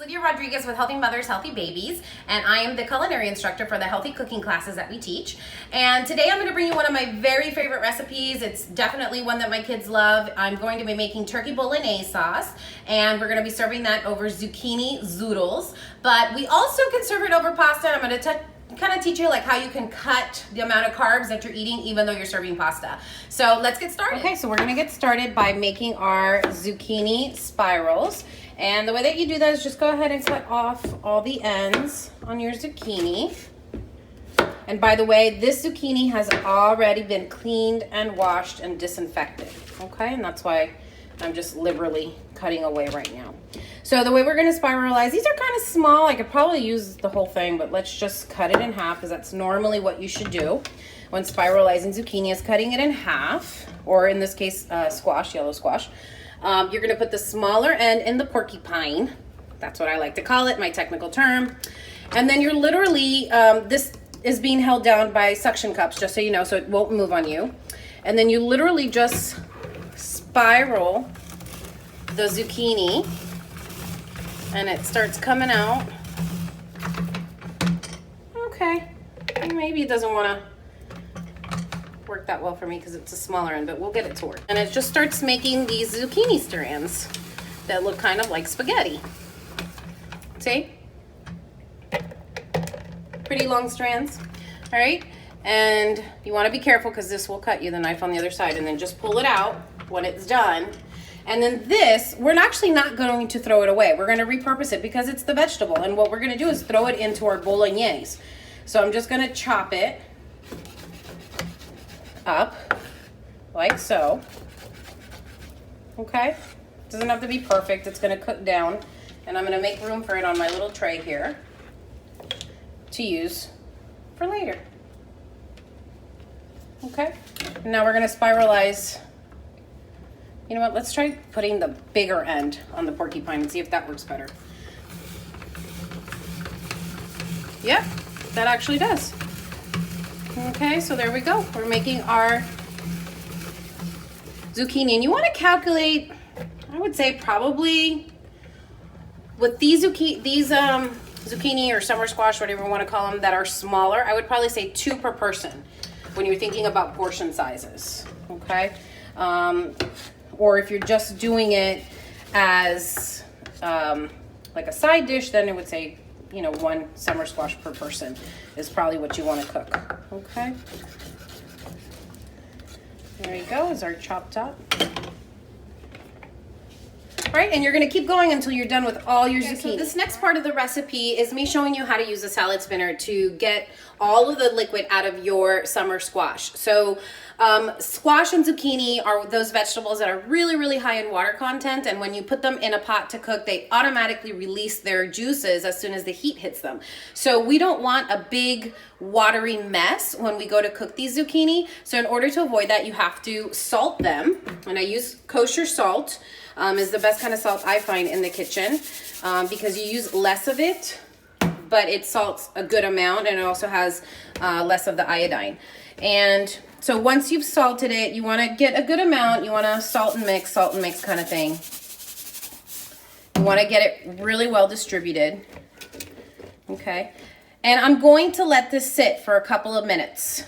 Lydia Rodriguez with Healthy Mothers, Healthy Babies, and I am the culinary instructor for the healthy cooking classes that we teach. And today I'm going to bring you one of my very favorite recipes. It's definitely one that my kids love. I'm going to be making turkey Bolognese sauce, and we're going to be serving that over zucchini zoodles. But we also can serve it over pasta. I'm going to kind of teach you like how you can cut the amount of carbs that you're eating even though you're serving pasta. So let's get started. Okay, so we're going to get started by making our zucchini spirals. And the way that you do that is just go ahead and cut off all the ends on your zucchini. And by the way, this zucchini has already been cleaned and washed and disinfected. Okay, and that's why I'm just liberally cutting away right now. So the way we're going to spiralize, these are kind of small. I could probably use the whole thing, but let's just cut it in half because that's normally what you should do when spiralizing zucchini, is cutting it in half, or in this case, squash, yellow squash. You're going to put the smaller end in the porcupine. That's what I like to call it, my technical term. And then you're literally, this is being held down by suction cups, just so you know, so it won't move on you. And then you literally just spiral the zucchini and it starts coming out. Okay, maybe it doesn't want to work that well for me because it's a smaller end, but we'll get it to work. And it just starts making these zucchini strands that look kind of like spaghetti. See? Pretty long strands. All right, and you want to be careful because this will cut you, the knife on the other side, and then just pull it out when it's done. And then this, we're actually not going to throw it away. We're going to repurpose it because it's the vegetable. And what we're going to do is throw it into our bolognese. So I'm just going to chop it up like so. Okay? Doesn't have to be perfect. It's going to cook down. And I'm going to make room for it on my little tray here to use for later. Okay? And now we're going to spiralize. You know what, let's try putting the bigger end on the porcupine and see if that works better. Yep, that actually does. Okay, so there we go. We're making our zucchini. And you want to calculate, I would say probably, with these zucchini or summer squash, whatever you want to call them, that are smaller, I would probably say 2 per person when you're thinking about portion sizes, okay? Or if you're just doing it as like a side dish, then it would say, you know, 1 summer squash per person is probably what you want to cook. Okay. There you go, is our chopped up. All right, and you're going to keep going until you're done with all your zucchini. So this next part of the recipe is me showing you how to use a salad spinner to get all of the liquid out of your summer squash. So squash and zucchini are those vegetables that are really, really high in water content, and when you put them in a pot to cook, they automatically release their juices as soon as the heat hits them. So we don't want a big watery mess when we go to cook these zucchini. So in order to avoid that, you have to salt them, and I use kosher salt. Is the best kind of salt I find in the kitchen because you use less of it, but it salts a good amount, and it also has less of the iodine. And so once you've salted it, you want to get a good amount. You want to salt and mix kind of thing. You want to get it really well distributed. Okay. And I'm going to let this sit for a couple of minutes,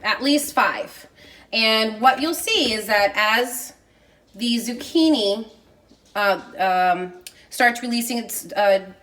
at least 5. And what you'll see is that as the zucchini starts releasing its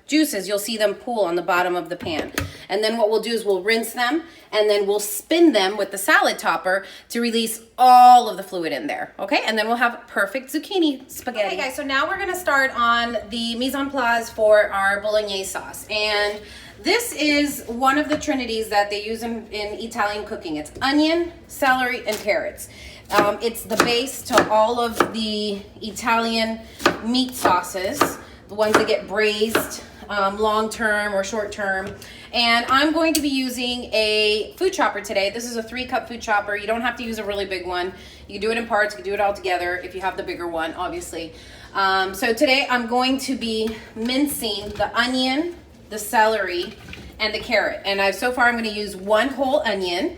juices, you'll see them pool on the bottom of the pan. And then what we'll do is we'll rinse them, and then we'll spin them with the salad topper to release all of the fluid in there, okay? And then we'll have perfect zucchini spaghetti. Okay guys, so now we're gonna start on the mise en place for our bolognese sauce. And this is one of the trinities that they use in Italian cooking. It's onion, celery, and carrots. It's the base to all of the Italian meat sauces, the ones that get braised long-term or short-term. And I'm going to be using a food chopper today. This is a 3-cup food chopper. You don't have to use a really big one. You can do it in parts, you can do it all together if you have the bigger one, obviously. So today I'm going to be mincing the onion, the celery, and the carrot. And so far I'm going to use 1 whole onion.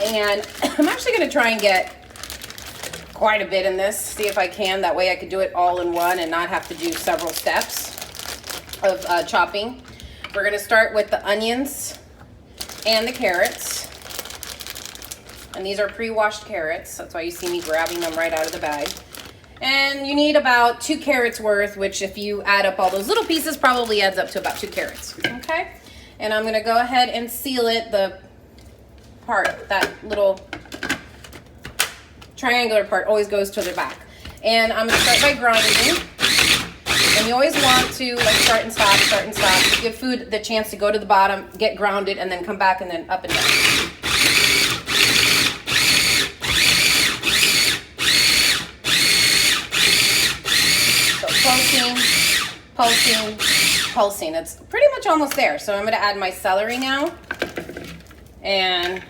And I'm actually going to try and get quite a bit in this, see if I can. That way I could do it all in one and not have to do several steps. of chopping. We're gonna start with the onions and the carrots. And these are pre-washed carrots. That's why you see me grabbing them right out of the bag. And you need about 2 carrots worth, which if you add up all those little pieces, probably adds up to about 2 carrots, okay? And I'm gonna go ahead and seal it, the part, that little triangular part always goes to the back. And I'm gonna start by grinding. And you always want to like start and stop, to give food the chance to go to the bottom, get grounded, and then come back and then up and down. So pulsing. It's pretty much almost there. So I'm gonna add my celery now. And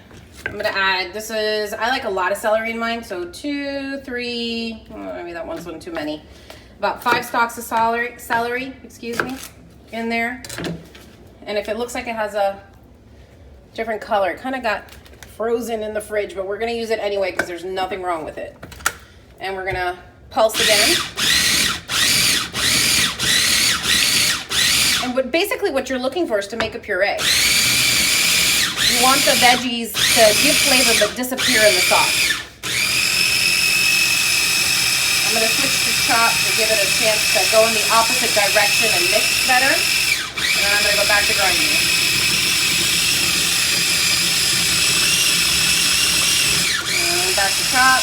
I'm gonna add, I like a lot of celery in mine, so 2, 3, maybe that one's one too many. About 5 stalks of celery, in there. And if it looks like it has a different color, it kind of got frozen in the fridge, but we're gonna use it anyway because there's nothing wrong with it. And we're gonna pulse again. And basically what you're looking for is to make a puree. You want the veggies to give flavor but disappear in the sauce. I'm going to switch to chop to give it a chance to go in the opposite direction and mix better. And then I'm going to go back to grinding. And back to chop.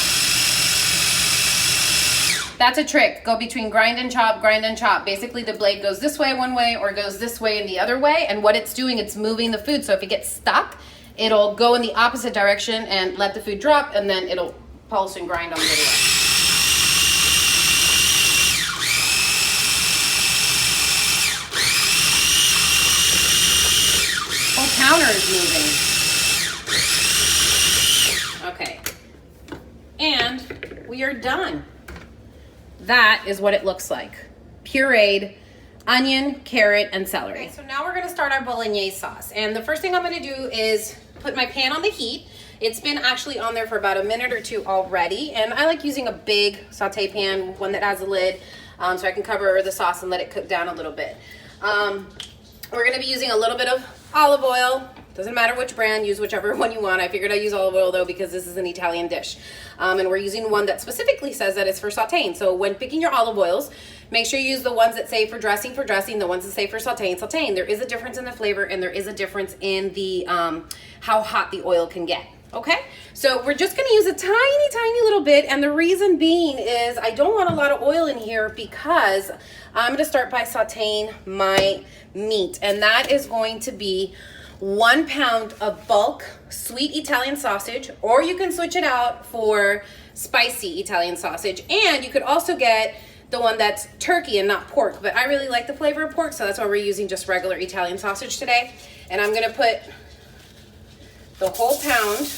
That's a trick. Go between grind and chop, grind and chop. Basically the blade goes this way one way or goes this way and the other way. And what it's doing, it's moving the food. So if it gets stuck, it'll go in the opposite direction and let the food drop, and then it'll pulse and grind on the other way. Whole counter is moving. Okay. And we are done. That is what it looks like. Pureed onion, carrot, and celery. Okay, so now we're gonna start our Bolognese sauce. And the first thing I'm gonna do is put my pan on the heat. It's been actually on there for about a minute or 2 already. And I like using a big saute pan, one that has a lid, so I can cover the sauce and let it cook down a little bit. We're gonna be using a little bit of olive oil. Doesn't matter which brand, use whichever one you want. I figured I'd use olive oil though because this is an Italian dish. And we're using one that specifically says that it's for sauteing. So when picking your olive oils, make sure you use the ones that say for dressing, the ones that say for sauteing. There is a difference in the flavor and there is a difference in the how hot the oil can get. Okay, so we're just gonna use a tiny little bit, and the reason being is I don't want a lot of oil in here because I'm gonna start by sauteing my meat, and that is going to be 1 pound of bulk sweet Italian sausage, or you can switch it out for spicy Italian sausage. And you could also get the one that's turkey and not pork, but I really like the flavor of pork, so that's why we're using just regular Italian sausage today. And I'm gonna put the whole pound,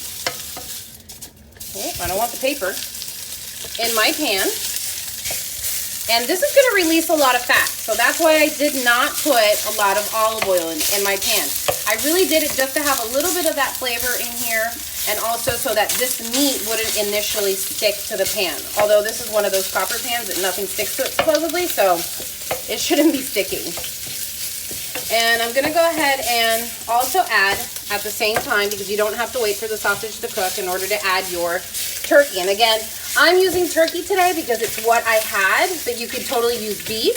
oh, I don't want the paper, in my pan. And this is gonna release a lot of fat, so that's why I did not put a lot of olive oil in my pan. I really did it just to have a little bit of that flavor in here, and also so that this meat wouldn't initially stick to the pan. Although this is one of those copper pans that nothing sticks to it supposedly, so it shouldn't be sticking. And I'm gonna go ahead and also add at the same time, because you don't have to wait for the sausage to cook in order to add your turkey. And again, I'm using turkey today because it's what I had, but you could totally use beef,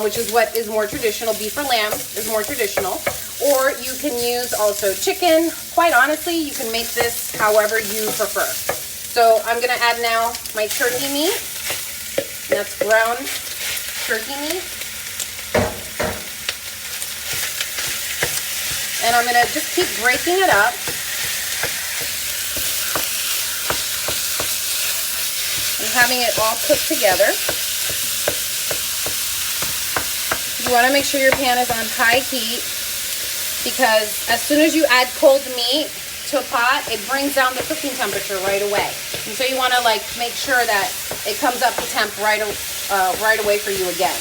which is what is more traditional. Beef or lamb is more traditional. Or you can use also chicken. Quite honestly, you can make this however you prefer. So I'm gonna add now my turkey meat. And that's ground turkey meat. And I'm gonna just keep breaking it up. And having it all cooked together. You wanna make sure your pan is on high heat, because as soon as you add cold meat to a pot, it brings down the cooking temperature right away. And so you wanna like make sure that it comes up to temp right away for you again.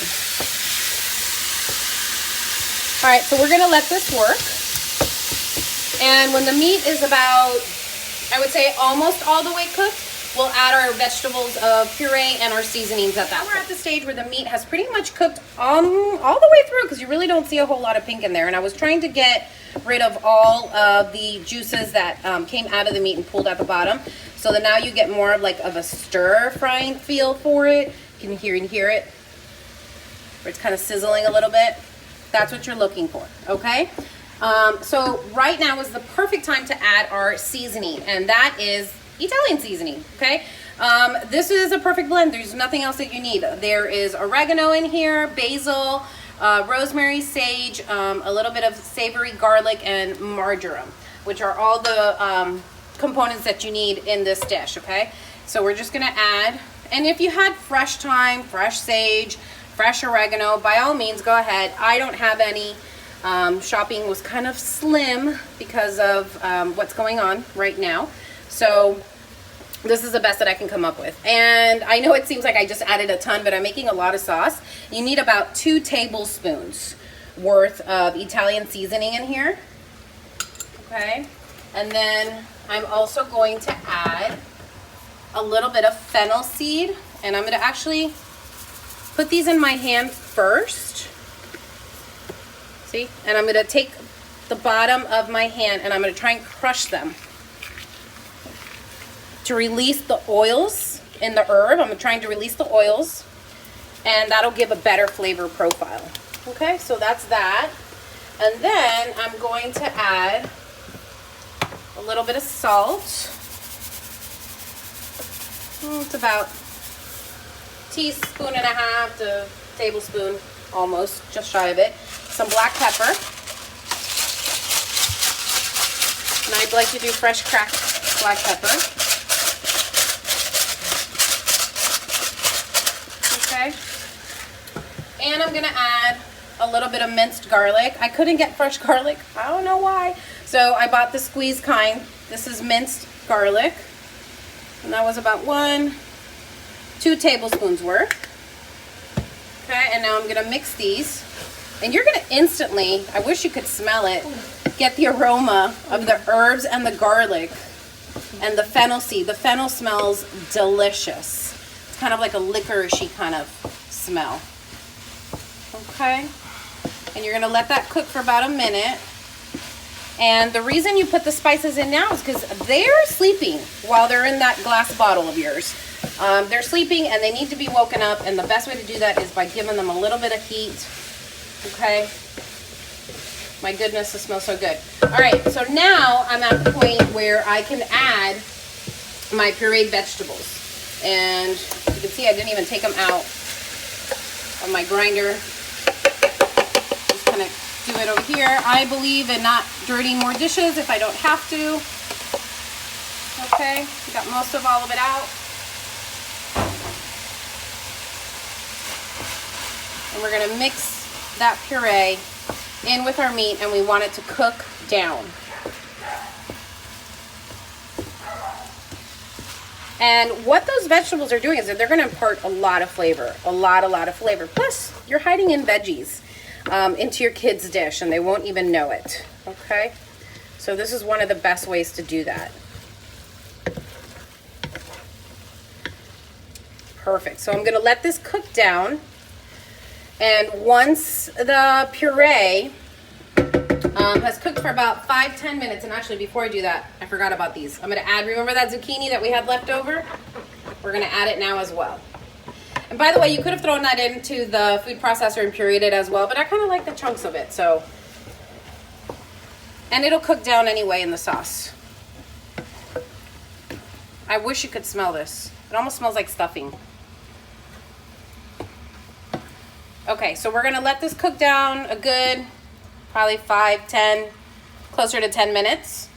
All right, so we're gonna let this work. And when the meat is about, I would say almost all the way cooked, we'll add our vegetables puree and our seasonings at that point. We're at the stage where the meat has pretty much cooked all the way through, because you really don't see a whole lot of pink in there. And I was trying to get rid of all of the juices that came out of the meat and pulled at the bottom, so that now you get more of a stir frying feel for it. You can hear it, where it's kind of sizzling a little bit. That's what you're looking for, okay? So right now is the perfect time to add our seasoning, and that is Italian seasoning, okay? This is a perfect blend. There's nothing else that you need. There is oregano in here, basil, rosemary, sage, a little bit of savory garlic, and marjoram, which are all the components that you need in this dish, okay? So we're just gonna add, and if you had fresh thyme, fresh sage, fresh oregano, by all means, go ahead. I don't have any. Shopping was kind of slim because of what's going on right now. So this is the best that I can come up with. And I know it seems like I just added a ton, but I'm making a lot of sauce. You need about 2 tablespoons worth of Italian seasoning in here. Okay. And then I'm also going to add a little bit of fennel seed. And I'm going to actually put these in my hand first. See? And I'm going to take the bottom of my hand and I'm going to try and crush them to release the oils in the herb. I'm trying to release the oils, and that'll give a better flavor profile. Okay, so that's that. And then I'm going to add a little bit of salt. It's about 1.5 teaspoons to tablespoon, almost, just shy of it. Some black pepper. And I'd like to do fresh cracked black pepper. Okay. And I'm going to add a little bit of minced garlic. I couldn't get fresh garlic. I don't know why. So I bought the squeeze kind. This is minced garlic. And that was about 2 tablespoons worth. Okay, and now I'm going to mix these. And you're going to instantly, I wish you could smell it, get the aroma of the herbs and the garlic and the fennel seed. The fennel smells delicious. It's kind of like a licorice-y kind of smell. Okay. And you're going to let that cook for about a minute. And the reason you put the spices in now is because they're sleeping while they're in that glass bottle of yours. They're sleeping and they need to be woken up. And the best way to do that is by giving them a little bit of heat. Okay. My goodness, this smells so good. All right, so now I'm at the point where I can add my pureed vegetables. And you can see I didn't even take them out of my grinder. Just kind of do it over here. I believe in not dirtying more dishes if I don't have to. Okay, got most of all of it out. And we're gonna mix that puree in with our meat, and we want it to cook down. And what those vegetables are doing is that they're going to impart a lot of flavor, a lot of flavor. Plus, you're hiding in veggies into your kids' dish, and they won't even know it. Okay, so this is one of the best ways to do that. Perfect. So I'm going to let this cook down. And once the puree has cooked for about 5-10 minutes, and actually before I do that, I forgot about these. I'm going to add, remember that zucchini that we had left over? We're going to add it now as well. And by the way, you could have thrown that into the food processor and pureed it as well, but I kind of like the chunks of it, so. And it'll cook down anyway in the sauce. I wish you could smell this. It almost smells like stuffing. Okay, so we're gonna let this cook down a good, probably 5-10, closer to 10 minutes.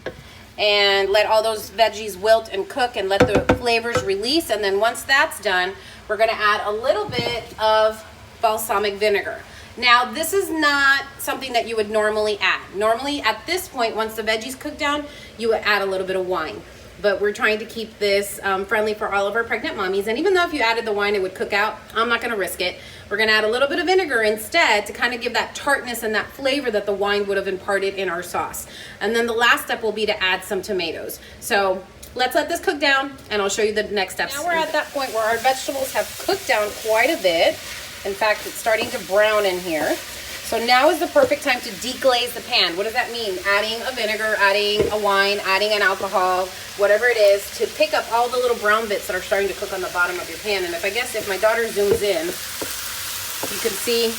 And let all those veggies wilt and cook and let the flavors release. And then once that's done, we're gonna add a little bit of balsamic vinegar. Now, this is not something that you would normally add. Normally, at this point, once the veggies cook down, you would add a little bit of wine. But we're trying to keep this friendly for all of our pregnant mommies. And even though if you added the wine, it would cook out, I'm not gonna risk it. We're gonna add a little bit of vinegar instead to kind of give that tartness and that flavor that the wine would have imparted in our sauce. And then the last step will be to add some tomatoes. So let's let this cook down and I'll show you the next steps. Now we're at that point where our vegetables have cooked down quite a bit. In fact, it's starting to brown in here. So now is the perfect time to deglaze the pan. What does that mean? Adding a vinegar, adding a wine, adding an alcohol, whatever it is, to pick up all the little brown bits that are starting to cook on the bottom of your pan. And if my daughter zooms in, you can see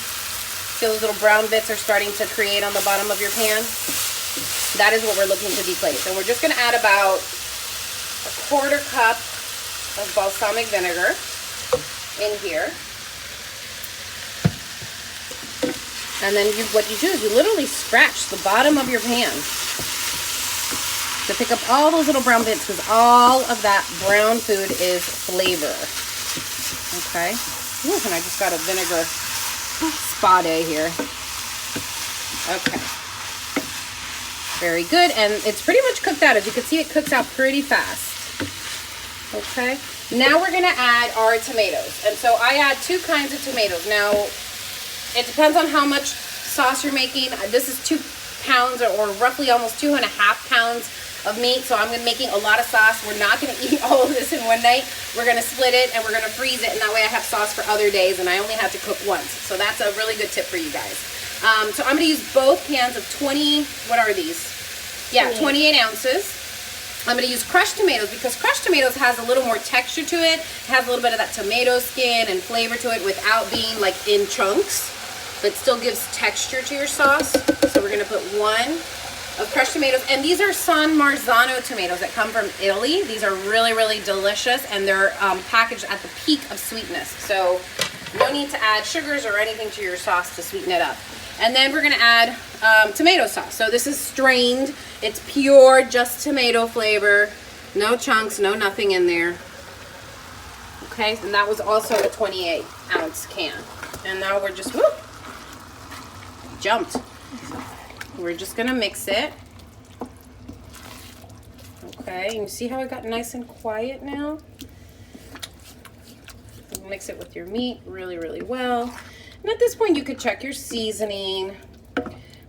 those little brown bits are starting to create on the bottom of your pan. That is what we're looking to deglaze. And we're just gonna add about a 1/4 cup of balsamic vinegar in here. And then what you do is you literally scratch the bottom of your pan to pick up all those little brown bits, because all of that brown food is flavor. Okay. Ooh, and I just got a vinegar spa day here. Okay. Very good. And it's pretty much cooked out. As you can see, it cooks out pretty fast. Okay. Now we're going to add our tomatoes. And so I add 2 kinds of tomatoes. Now, it depends on how much sauce you're making. This is 2 pounds or roughly almost 2.5 pounds of meat. So I'm making a lot of sauce. We're not going to eat all of this in one night. We're going to split it and we're going to freeze it. And that way I have sauce for other days and I only have to cook once. So that's a really good tip for you guys. So I'm going to use both cans of 20, what are these? Yeah, 28 ounces. I'm going to use crushed tomatoes because crushed tomatoes has a little more texture to it. It has a little bit of that tomato skin and flavor to it without being like in chunks. But still gives texture to your sauce. So we're going to put 1 of crushed tomatoes. And these are San Marzano tomatoes that come from Italy. These are really, really delicious. And they're packaged at the peak of sweetness. So no need to add sugars or anything to your sauce to sweeten it up. And then we're going to add tomato sauce. So this is strained. It's pure, just tomato flavor. No chunks, no nothing in there. Okay, and that was also a 28 ounce can. And now we're just, whoop, jumped. We're just going to mix it. Okay, you see how it got nice and quiet now? Mix it with your meat really, really well. And at this point, you could check your seasoning,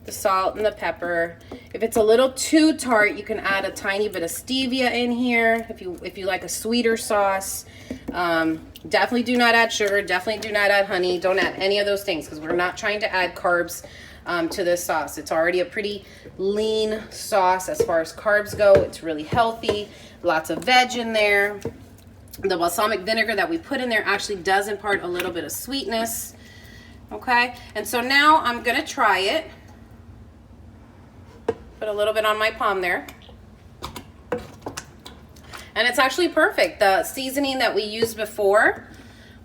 the salt and the pepper. If it's a little too tart, you can add a tiny bit of stevia in here. If you like a sweeter sauce, definitely do not add sugar. Definitely do not add honey. Don't add any of those things because we're not trying to add carbs to this sauce. It's already a pretty lean sauce as far as carbs go. It's really healthy. Lots of veg in there. The balsamic vinegar that we put in there actually does impart a little bit of sweetness. Okay, and so now I'm gonna try it. Put a little bit on my palm there. And it's actually perfect. The seasoning that we used before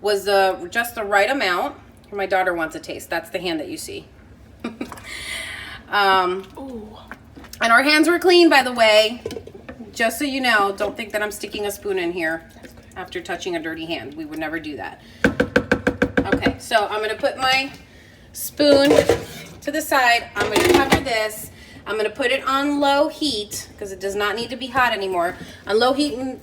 was just the right amount. My daughter wants a taste. That's the hand that you see. And our hands were clean, by the way. Just so you know, don't think that I'm sticking a spoon in here after touching a dirty hand. We would never do that. Okay, so I'm gonna put my spoon to the side. I'm gonna cover this. I'm gonna put it on low heat because it does not need to be hot anymore. On low heat, and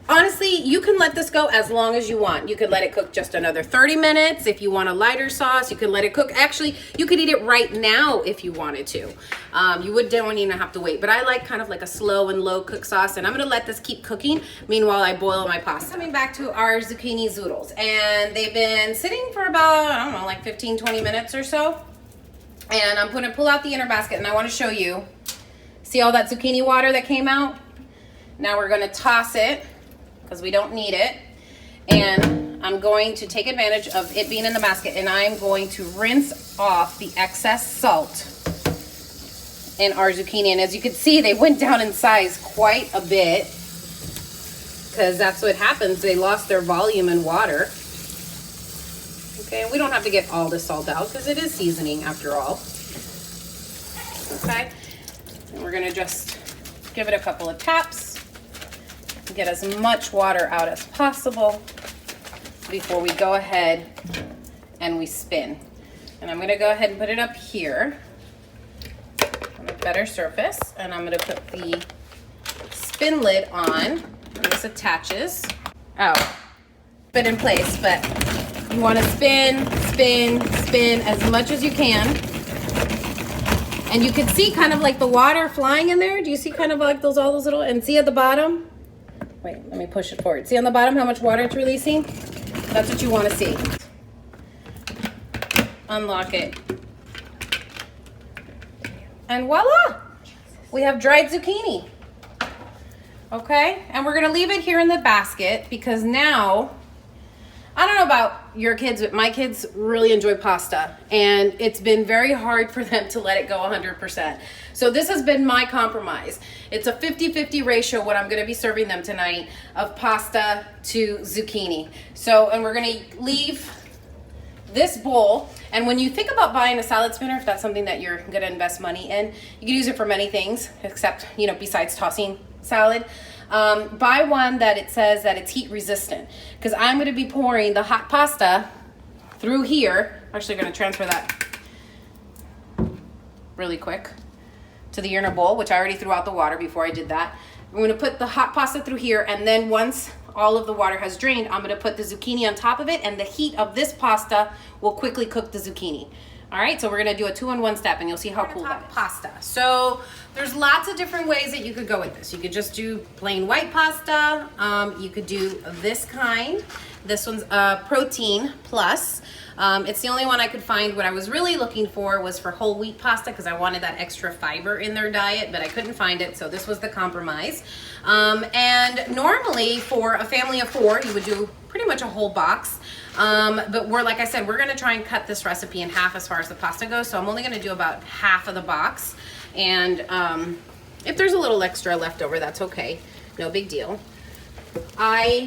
honestly, you can let this go as long as you want. You could let it cook just another 30 minutes. If you want a lighter sauce, you could let it cook. Actually, you could eat it right now if you wanted to. You don't even have to wait. But I like kind of like a slow and low cook sauce. And I'm gonna let this keep cooking. Meanwhile, I boil my pasta. Coming back to our zucchini zoodles. And they've been sitting for about, I don't know, like 15, 20 minutes or so. And I'm gonna pull out the inner basket and I wanna show you. See all that zucchini water that came out? Now we're gonna toss it because we don't need it. And I'm going to take advantage of it being in the basket and I'm going to rinse off the excess salt in our zucchini. And as you can see, they went down in size quite a bit because that's what happens. They lost their volume in water. Okay, and we don't have to get all the salt out because it is seasoning after all. Okay, and we're gonna just give it a couple of taps. Get as much water out as possible before we go ahead and we spin. And I'm gonna go ahead and put it up here on a better surface. And I'm gonna put the spin lid on. And this attaches. Oh, been in place, but you wanna spin, spin, spin as much as you can. And you can see kind of like the water flying in there. Do you see kind of like all those little, and see at the bottom? Wait, let me push it forward. See on the bottom how much water it's releasing? That's what you want to see. Unlock it. And voila! We have dried zucchini. Okay, and we're gonna leave it here in the basket because now, I don't know about your kids, but my kids really enjoy pasta, and it's been very hard for them to let it go 100%. So this has been my compromise. It's a 50-50 ratio what I'm gonna be serving them tonight of pasta to zucchini. So, and we're gonna leave this bowl, and when you think about buying a salad spinner, if that's something that you're gonna invest money in, you can use it for many things, except, you know, besides tossing salad. Buy one that it says that it's heat resistant, because I'm going to be pouring the hot pasta through here. Actually going to transfer that really quick to the inner bowl, which I already threw out the water before I did that. I'm going to put the hot pasta through here, and then once all of the water has drained, I'm going to put the zucchini on top of it, and the heat of this pasta will quickly cook the zucchini. All right, so we're gonna do a 2-in-1 step, and you'll see how cool that is. Pasta. So there's lots of different ways that you could go with this. You could just do plain white pasta. You could do this kind. This one's protein plus. It's the only one I could find. What I was really looking for was for whole wheat pasta, because I wanted that extra fiber in their diet, but I couldn't find it, so this was the compromise. And normally for a family of 4, you would do pretty much a whole box. But like I said, we're gonna try and cut this recipe in half as far as the pasta goes. So I'm only gonna do about half of the box. And if there's a little extra left over, that's okay. No big deal. I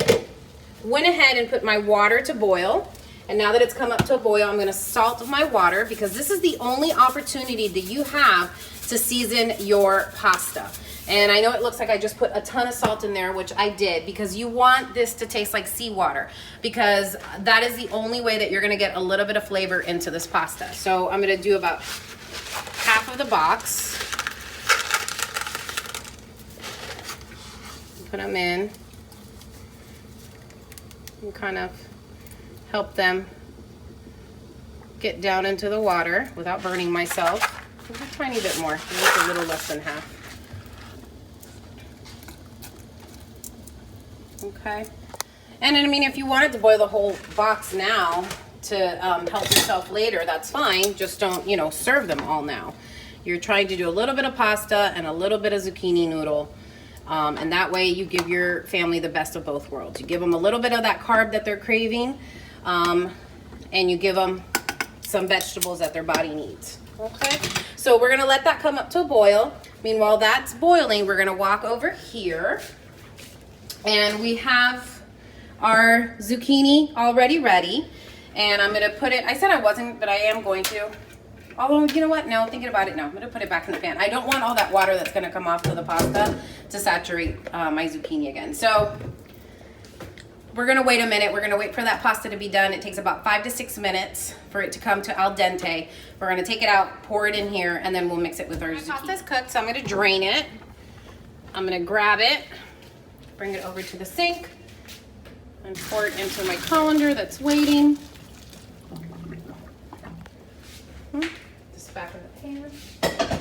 went ahead and put my water to boil. And now that it's come up to a boil, I'm gonna salt my water, because this is the only opportunity that you have to season your pasta. And I know it looks like I just put a ton of salt in there, which I did, because you want this to taste like seawater, because that is the only way that you're gonna get a little bit of flavor into this pasta. So I'm gonna do about half of the box. Put them in and kind of help them get down into the water without burning myself. Just a tiny bit more, just a little less than half. Okay, and I mean, if you wanted to boil the whole box now to help yourself later, that's fine. Just don't, you know, serve them all now. You're trying to do a little bit of pasta and a little bit of zucchini noodle, and that way you give your family the best of both worlds. You give them a little bit of that carb that they're craving, and you give them some vegetables that their body needs. Okay, so we're gonna let that come up to a boil. Meanwhile that's boiling, we're gonna walk over here. And we have our zucchini already ready. And I'm gonna put it, I said I wasn't, but I am going to. Although, you know what? No, thinking about it, no. I'm gonna put it back in the pan. I don't want all that water that's gonna come off to the pasta to saturate my zucchini again. So we're gonna wait a minute. We're gonna wait for that pasta to be done. It takes about 5 to 6 minutes for it to come to al dente. We're gonna take it out, pour it in here, and then we'll mix it with our zucchini. Pasta's cooked, so I'm gonna drain it. I'm gonna grab it, bring it over to the sink, and pour it into my colander that's waiting. Just back in the pan.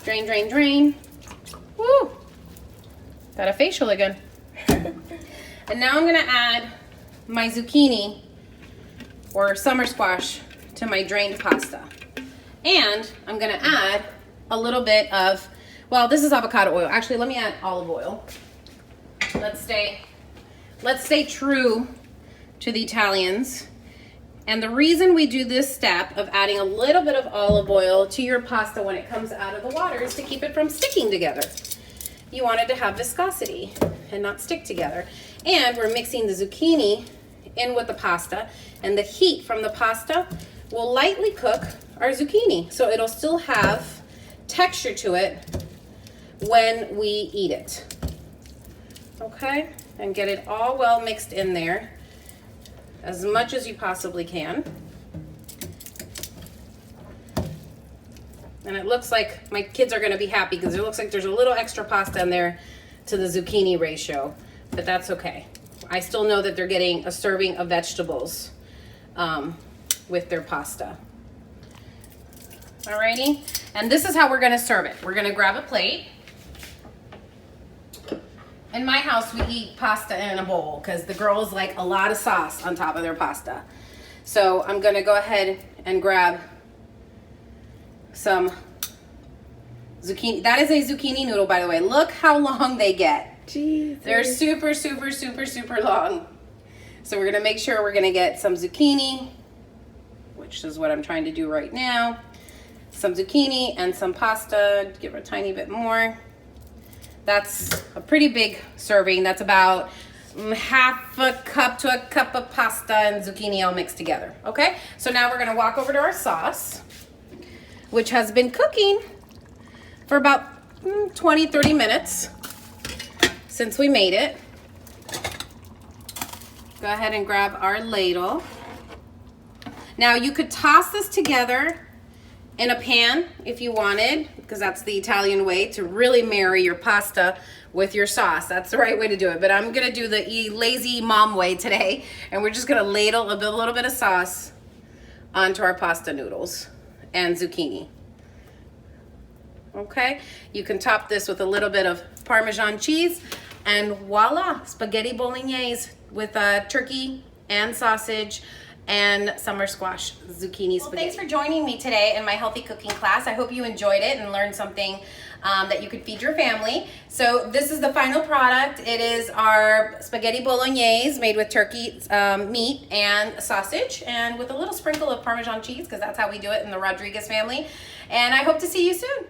Drain, drain, drain. Woo! Got a facial again. And now I'm gonna add my zucchini or summer squash to my drained pasta. And I'm gonna add a little bit of, well, this is avocado oil. Actually, let me add olive oil. Let's stay true to the Italians. And the reason we do this step of adding a little bit of olive oil to your pasta when it comes out of the water is to keep it from sticking together. You want it to have viscosity and not stick together. And we're mixing the zucchini in with the pasta, and the heat from the pasta will lightly cook our zucchini. So it'll still have texture to it when we eat it. Okay, and get it all well mixed in there as much as you possibly can. And it looks like my kids are gonna be happy because it looks like there's a little extra pasta in there to the zucchini ratio, but that's okay. I still know that they're getting a serving of vegetables with their pasta. Alrighty, and this is how we're gonna serve it. We're gonna grab a plate. In my house, we eat pasta in a bowl because the girls like a lot of sauce on top of their pasta. So I'm gonna go ahead and grab some zucchini. That is a zucchini noodle, by the way. Look how long they get. Jesus. They're super, super, super, super long. So we're gonna make sure we're gonna get some zucchini, which is what I'm trying to do right now. Some zucchini and some pasta, give her a tiny bit more. That's a pretty big serving. That's about half a cup to a cup of pasta and zucchini all mixed together, okay? So now we're gonna walk over to our sauce, which has been cooking for about 20, 30 minutes since we made it. Go ahead and grab our ladle. Now you could toss this together in a pan if you wanted, because that's the Italian way to really marry your pasta with your sauce. That's the right way to do it. But I'm gonna do the lazy mom way today, and we're just gonna ladle a little bit of sauce onto our pasta noodles and zucchini. Okay, you can top this with a little bit of Parmesan cheese, and voila, spaghetti bolognese with turkey and sausage and summer squash zucchini spaghetti. Well, thanks for joining me today in my healthy cooking class. I hope you enjoyed it and learned something that you could feed your family. So this is the final product. It is our spaghetti bolognese made with turkey meat and sausage, and with a little sprinkle of Parmesan cheese, because that's how we do it in the Rodriguez family. And I hope to see you soon.